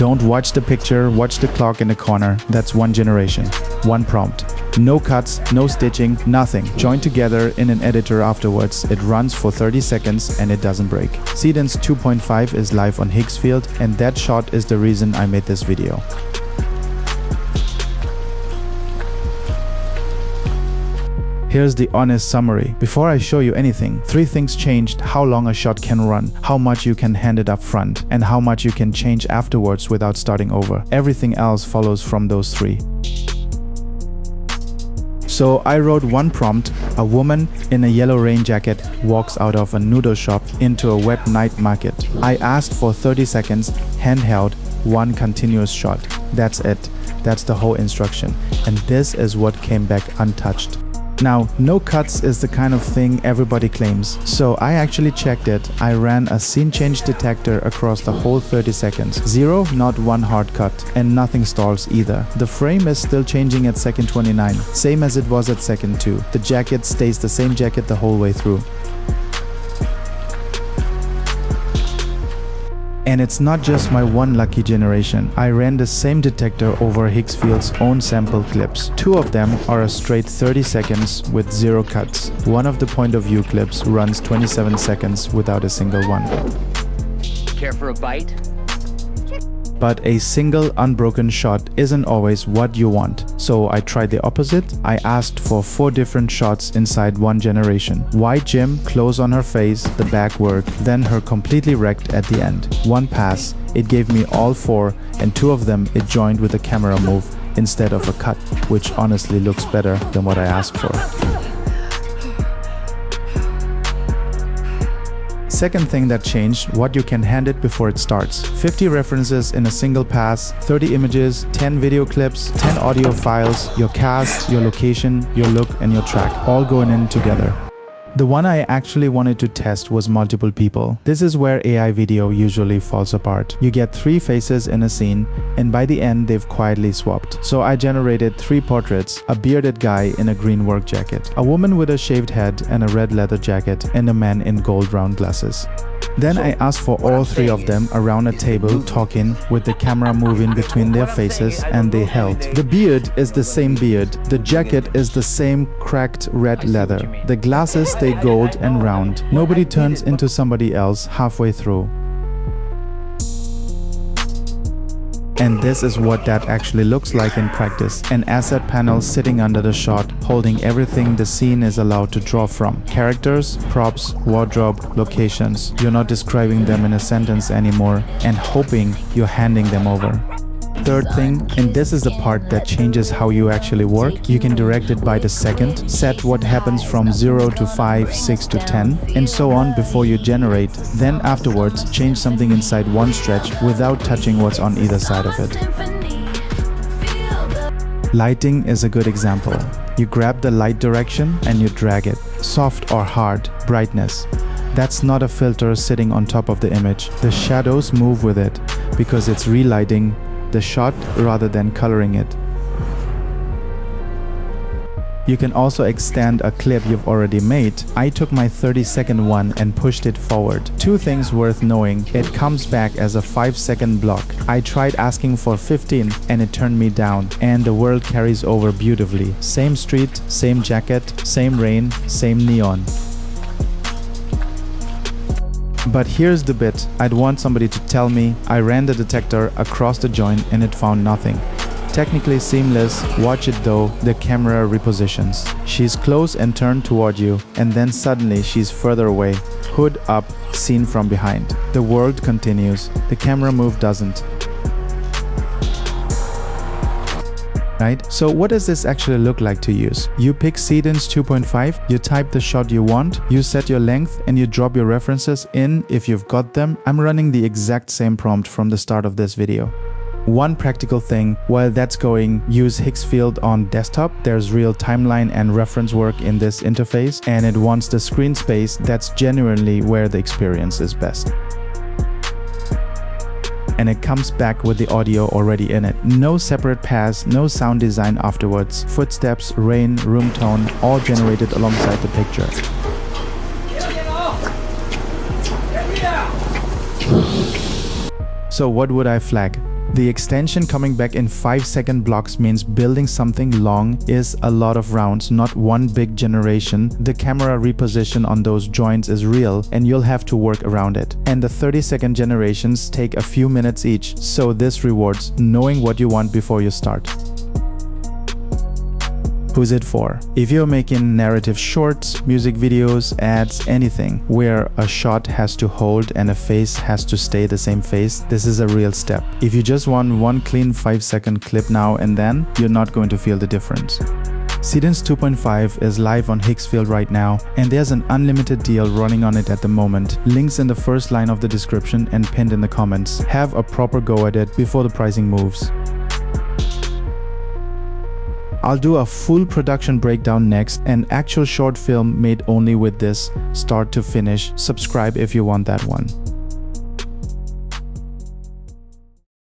Don't watch the picture, watch the clock in the corner. That's one generation, one prompt. No cuts, no stitching, nothing. Joined together in an editor afterwards. It runs for 30 seconds and it doesn't break. Seedance 2.5 is live on Higgsfield, and that shot is the reason I made this video. Here's the honest summary. Before I show you anything, 3 things changed: how long a shot can run, how much you can hand it up front, and how much you can change afterwards without starting over. Everything else follows from those 3. So I wrote one prompt: a woman in a yellow rain jacket walks out of a noodle shop into a wet night market. I asked for 30 seconds, handheld, one continuous shot. That's it. That's the whole instruction. And this is what came back untouched. Now, no cuts is the kind of thing everybody claims, so I actually checked it. I ran a scene change detector across the whole 30 seconds. 0, not one hard cut, and nothing stalls either. The frame is still changing at second 29, same as it was at second 2. The jacket stays the same jacket the whole way through. And it's not just my one lucky generation. I ran the same detector over Higgsfield's own sample clips. 2 of them are a straight 30 seconds with 0 cuts. One of the point of view clips runs 27 seconds without a single one. Care for a bite? But a single unbroken shot isn't always what you want. So I tried the opposite. I asked for 4 different shots inside one generation. White gym, clothes on her face, the back work, then her completely wrecked at the end. One pass, it gave me all 4, and 2 of them it joined with a camera move instead of a cut, which honestly looks better than what I asked for. Second thing that changed, what you can hand it before it starts. 50 references in a single pass, 30 images, 10 video clips, 10 audio files, your cast, your location, your look, and your track, all going in together. The one I actually wanted to test was multiple people. This is where AI video usually falls apart. You get 3 faces in a scene, and by the end they've quietly swapped. So I generated 3 portraits: a bearded guy in a green work jacket, a woman with a shaved head and a red leather jacket, and a man in gold round glasses. Then I asked for all 3 of them around a table talking, with the camera moving between their faces, and they held. The beard is the same beard, the jacket is the same cracked red leather, the glasses stay gold and round. Nobody turns into somebody else halfway through. And this is what that actually looks like in practice. An asset panel sitting under the shot, holding everything the scene is allowed to draw from. Characters, props, wardrobe, locations. You're not describing them in a sentence anymore and hoping you're handing them over. Third thing, and this is the part that changes how you actually work, you can direct it by the second, set what happens from 0 to 5, 6 to 10, and so on before you generate. Then afterwards, change something inside one stretch without touching what's on either side of it. Lighting is a good example. You grab the light direction and you drag it. Soft or hard, brightness. That's not a filter sitting on top of the image. The shadows move with it because it's relighting the shot rather than coloring it. You can also extend a clip you've already made. I took my 30-second one and pushed it forward. 2 things worth knowing. It comes back as a 5-second block. I tried asking for 15 and it turned me down, and the world carries over beautifully. Same street, same jacket, same rain, same neon. But here's the bit. I'd want somebody to tell me. I ran the detector across the joint and it found nothing. Technically seamless. Watch it though, the camera repositions. She's close and turned toward you, and then suddenly she's further away. Hood up, seen from behind. The world continues. The camera move doesn't. Right? So what does this actually look like to use? You pick Seedance 2.5, you type the shot you want, you set your length, and you drop your references in if you've got them. I'm running the exact same prompt from the start of this video. One practical thing, while that's going, use Higgsfield on desktop. There's real timeline and reference work in this interface, and it wants the screen space. That's genuinely where the experience is best. And it comes back with the audio already in it. No separate pass, no sound design afterwards. Footsteps, rain, room tone, all generated alongside the picture. So what would I flag? The extension coming back in 5-second blocks means building something long is a lot of rounds, not one big generation. The camera reposition on those joints is real and you'll have to work around it. And the 30-second generations take a few minutes each, so this rewards knowing what you want before you start. Who's it for? If you're making narrative shorts, music videos, ads, anything where a shot has to hold and a face has to stay the same face, this is a real step. If you just want one clean 5-second clip now and then, you're not going to feel the difference. Seedance 2.5 is live on Higgsfield right now, and there's an unlimited deal running on it at the moment. Links in the first line of the description and pinned in the comments. Have a proper go at it before the pricing moves. I'll do a full production breakdown next, an actual short film made only with this, start to finish. Subscribe if you want that one.